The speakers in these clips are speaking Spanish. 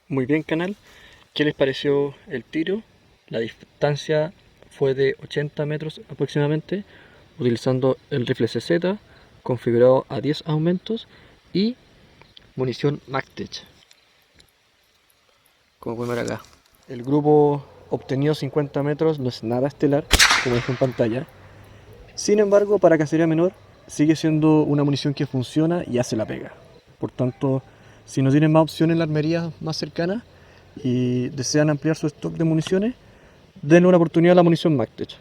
Muy bien, canal. ¿Qué les pareció el tiro? La distancia fue de 80 metros aproximadamente, utilizando el rifle CZ configurado a 10 aumentos y munición Magtech. Como pueden ver acá, el grupo obtenido 50 metros no es nada estelar, como dije en pantalla. Sin embargo, para cacería menor sigue siendo una munición que funciona y hace la pega. Por tanto, si no tienen más opciones en la armería más cercana y desean ampliar su stock de municiones, denle una oportunidad a la munición Magtech,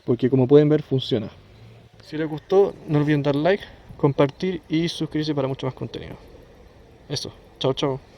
porque como pueden ver funciona. Si les gustó, no olviden dar like, compartir y suscribirse para mucho más contenido. Eso, chao chao.